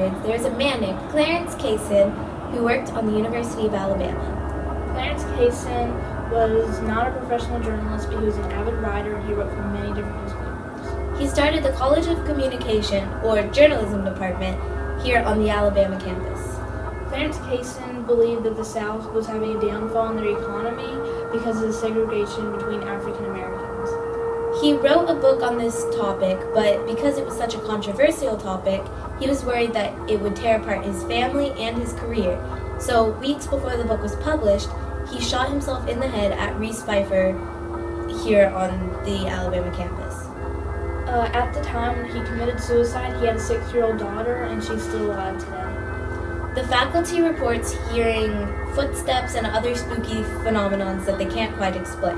1800s, there was a man named Clarence Cason who worked on the University of Alabama. Clarence Cason was not a professional journalist, but he was an avid writer and he wrote for many different newspapers. He started the College of Communication, or Journalism Department, here on the Alabama campus. Clarence Cason believed that the South was having a downfall in their economy because of the segregation between African Americans. He wrote a book on this topic, but because it was such a controversial topic, he was worried that it would tear apart his family and his career. So, weeks before the book was published, he shot himself in the head at Reese Pfeiffer here on the Alabama campus. At the time when he committed suicide, he had a 6-year-old daughter, and she's still alive today. The faculty reports hearing footsteps and other spooky phenomenons that they can't quite explain.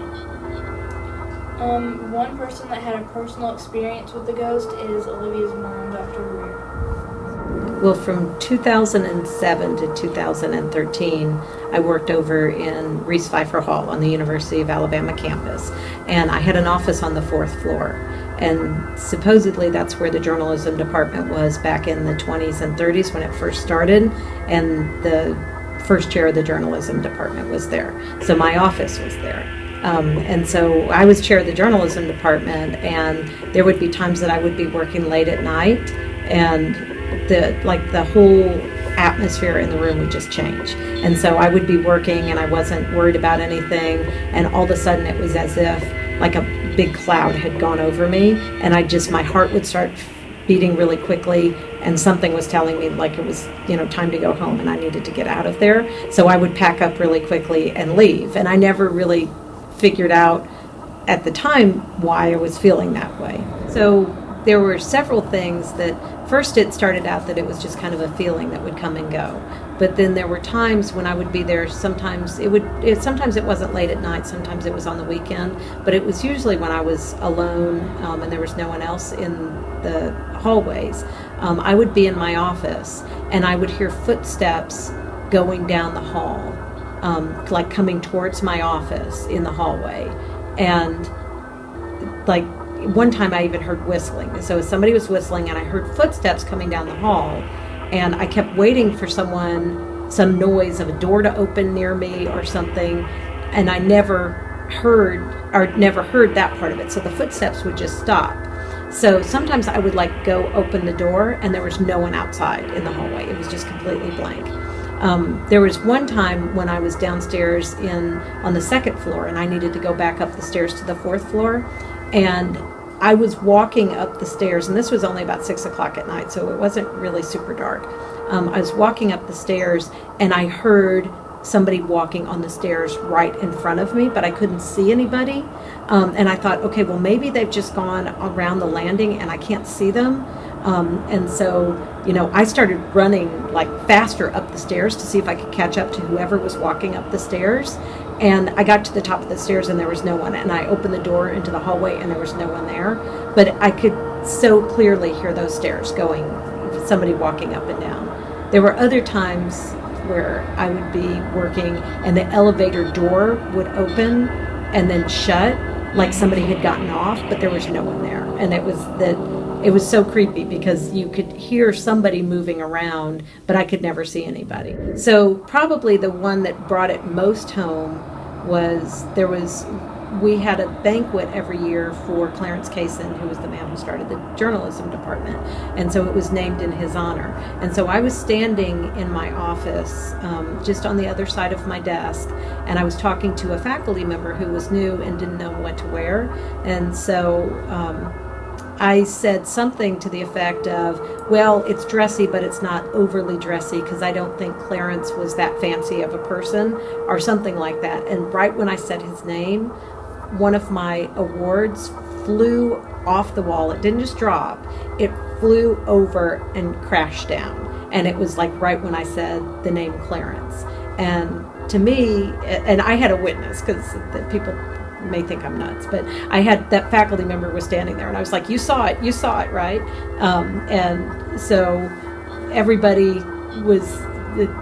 One person that had a personal experience with the ghost is Olivia's mom, Dr. Greer. Well, from 2007 to 2013, I worked over in Reese Pfeiffer Hall on the University of Alabama campus, and I had an office on the 4th floor. And supposedly that's where the journalism department was back in the 20s and 30s when it first started, and the first chair of the journalism department was there. So my office was there. And so I was chair of the journalism department, and there would be times that I would be working late at night, and the whole atmosphere in the room would just change. And so I would be working and I wasn't worried about anything, and all of a sudden it was as if like a big cloud had gone over me, and my heart would start beating really quickly, and something was telling me like it was, time to go home and I needed to get out of there. So I would pack up really quickly and leave, and I never really figured out at the time why I was feeling that way. So there were several things that first it started out that it was just kind of a feeling that would come and go. But then there were times when I would be there, sometimes it wasn't late at night, sometimes it was on the weekend, but it was usually when I was alone and there was no one else in the hallways. I would be in my office and I would hear footsteps going down the hall, like coming towards my office in the hallway. And like one time I even heard whistling. So somebody was whistling and I heard footsteps coming down the hall, and I kept waiting for some noise of a door to open near me or something, and I never heard that part of it. So the footsteps would just stop. So sometimes I would go open the door and there was no one outside in the hallway. It was just completely blank. There was one time when I was downstairs on the 2nd floor and I needed to go back up the stairs to the 4th floor, and I was walking up the stairs, and this was only about 6 o'clock at night, so it wasn't really super dark. I was walking up the stairs and I heard somebody walking on the stairs right in front of me, but I couldn't see anybody. And I thought, okay, well maybe they've just gone around the landing and I can't see them. And so, I started running faster up the stairs to see if I could catch up to whoever was walking up the stairs. And I got to the top of the stairs and there was no one. And I opened the door into the hallway and there was no one there. But I could so clearly hear those stairs going, somebody walking up and down. There were other times where I would be working and the elevator door would open and then shut, like somebody had gotten off, but there was no one there. And it was so creepy because you could hear somebody moving around, but I could never see anybody. So probably the one that brought it most home was we had a banquet every year for Clarence Cason, who was the man who started the journalism department, and so it was named in his honor. And so I was standing in my office just on the other side of my desk, and I was talking to a faculty member who was new and didn't know what to wear. And so I said something to the effect of, well, it's dressy, but it's not overly dressy because I don't think Clarence was that fancy of a person, or something like that. And right when I said his name, one of my awards flew off the wall. It didn't just drop, it flew over and crashed down. And it was right when I said the name Clarence. And to me, and I had a witness because the people may think I'm nuts, but I had that faculty member was standing there and I was like, you saw it, right? And so everybody was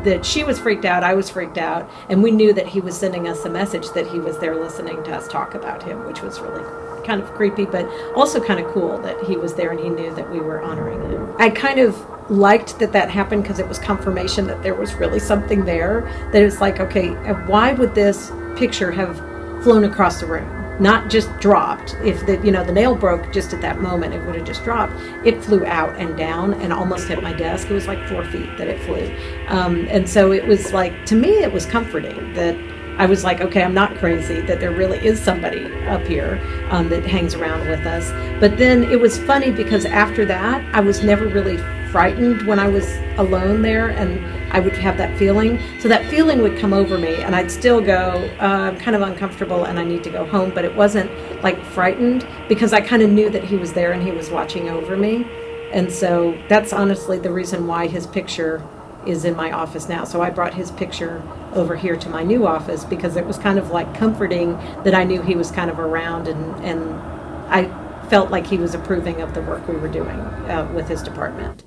that she was freaked out, I was freaked out, and we knew that he was sending us a message that he was there listening to us talk about him, which was really kind of creepy, but also kind of cool that he was there and he knew that we were honoring him. I kind of liked that happened because it was confirmation that there was really something there, that it's like, okay, why would this picture have flown across the room? Not just dropped. If the nail broke just at that moment, it would have just dropped. It flew out and down and almost hit my desk. It was like 4 feet that it flew. And so it was like, to me, it was comforting that I was like, okay, I'm not crazy, that there really is somebody up here that hangs around with us. But then it was funny because after that, I was never really frightened when I was alone there, and I would have that feeling. So that feeling would come over me, and I'd still go, I'm kind of uncomfortable and I need to go home. But it wasn't like frightened because I kind of knew that he was there and he was watching over me. And so that's honestly the reason why his picture is in my office now. So I brought his picture over here to my new office because it was kind of like comforting that I knew he was kind of around, and I felt like he was approving of the work we were doing with his department.